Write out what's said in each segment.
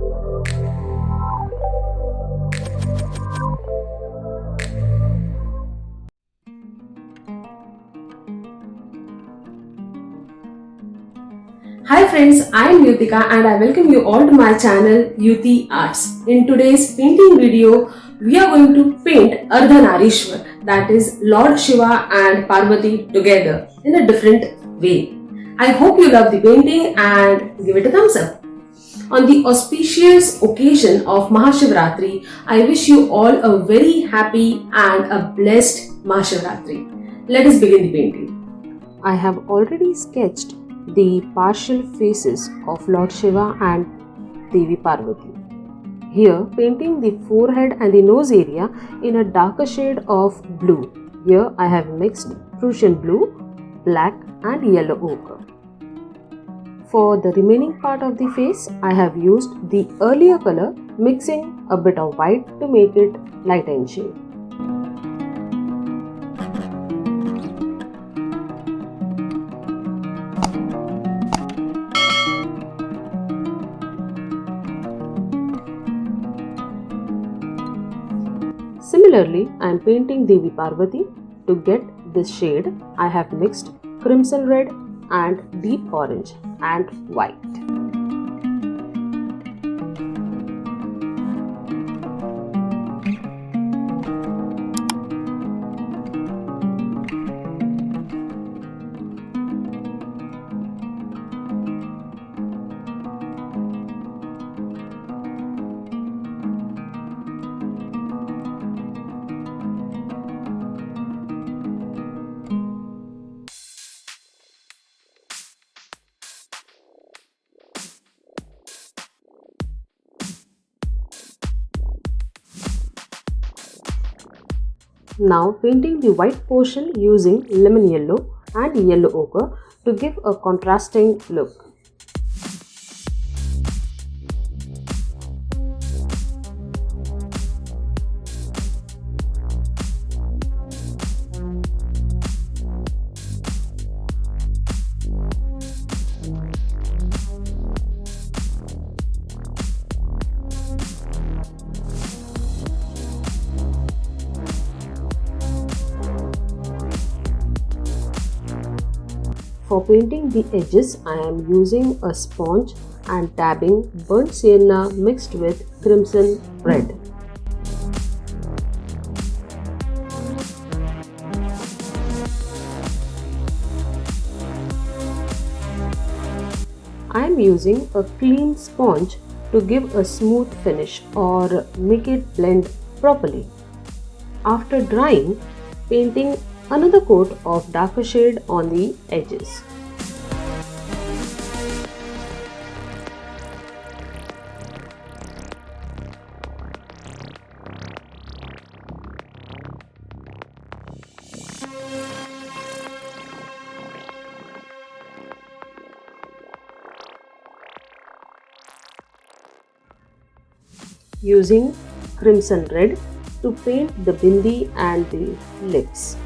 Hi friends, I am Yuthika and I welcome you all to my channel Yuti Arts. In today's painting video, we are going to paint Ardhanarishwar, that is Lord Shiva and Parvati together in a different way. I hope you love the painting and give it a thumbs up. On the auspicious occasion of Mahashivratri, I wish you all a very happy and a blessed Mahashivratri. Let us begin the painting. I have already sketched the partial faces of Lord Shiva and Devi Parvati. Here, painting the forehead and the nose area in a darker shade of blue. Here, I have mixed Prussian Blue, black and yellow ochre. For the remaining part of the face, I have used the earlier color, mixing a bit of white to make it light in shade. Similarly, I am painting Devi Parvati. To get this shade, I have mixed crimson red and deep orange and white. Now painting the white portion using lemon yellow and yellow ochre to give a contrasting look. For painting the edges, I am using a sponge and dabbing burnt sienna mixed with crimson red. I am using a clean sponge to give a smooth finish or make it blend properly. After drying, painting another coat of darker shade on the edges. Using crimson red to paint the bindi and the lips.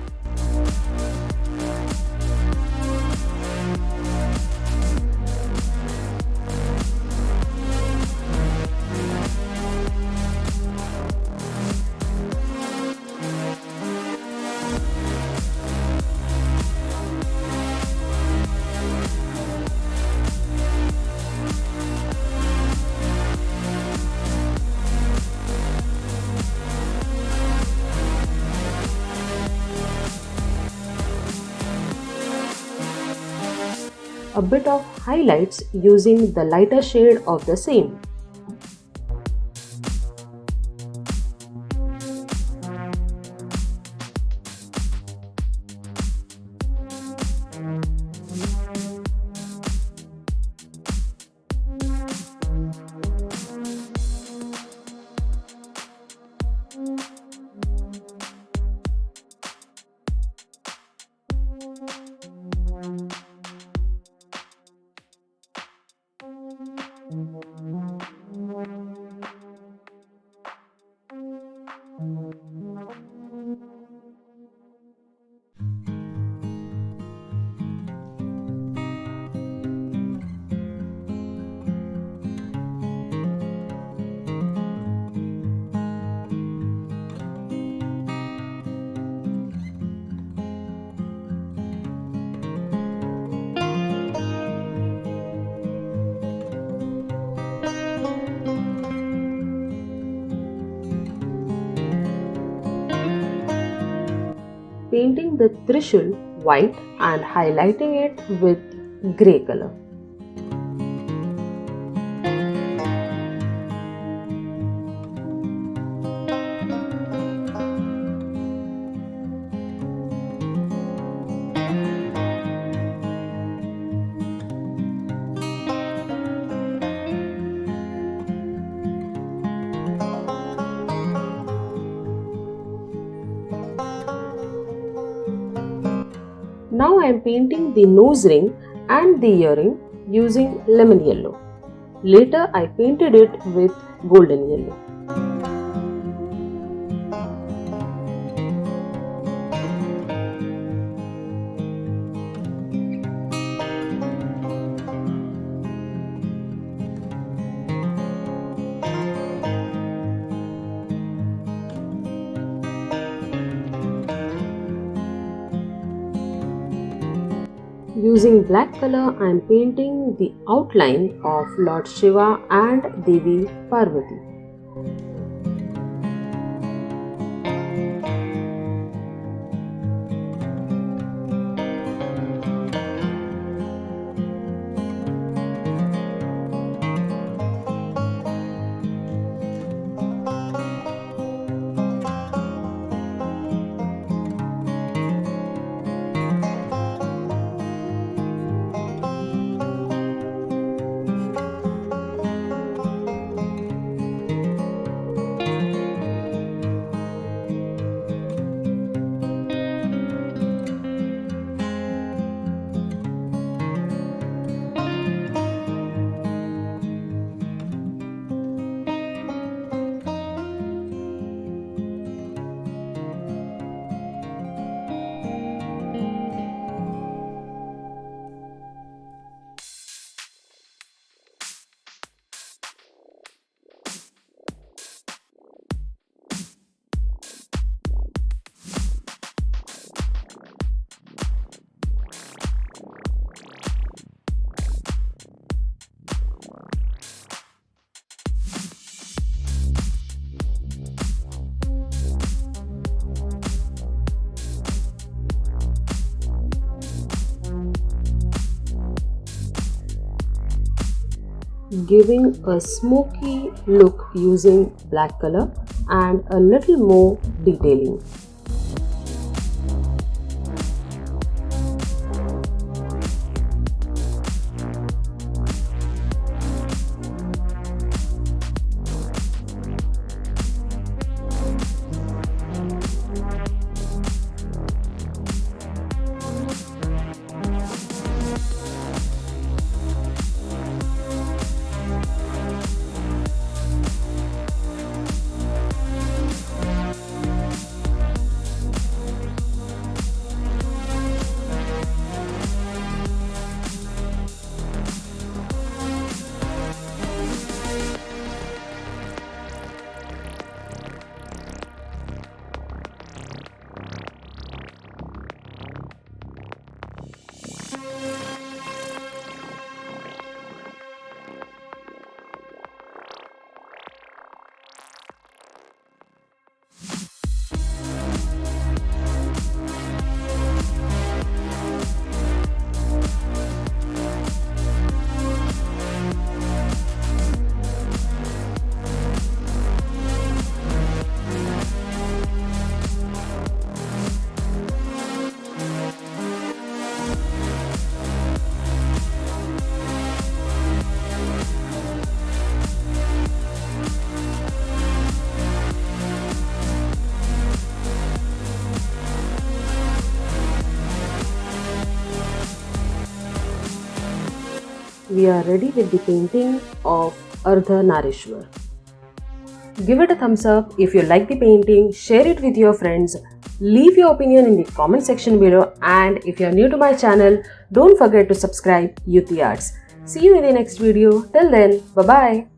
A bit of highlights using the lighter shade of the same. painting the Trishul white and highlighting it with grey color. Now I am painting the nose ring and the earring using lemon yellow. Later I painted it with golden yellow. Using black color, I am painting the outline of Lord Shiva and Devi Parvati. Giving a smoky look using black color and a little more detailing. We are ready with the painting of Ardhanarishwar. Give it a thumbs up if you like the painting, share it with your friends, leave your opinion in the comment section below, and if you are new to my channel, don't forget to subscribe Yuti Arts. See you in the next video. Till then, bye bye.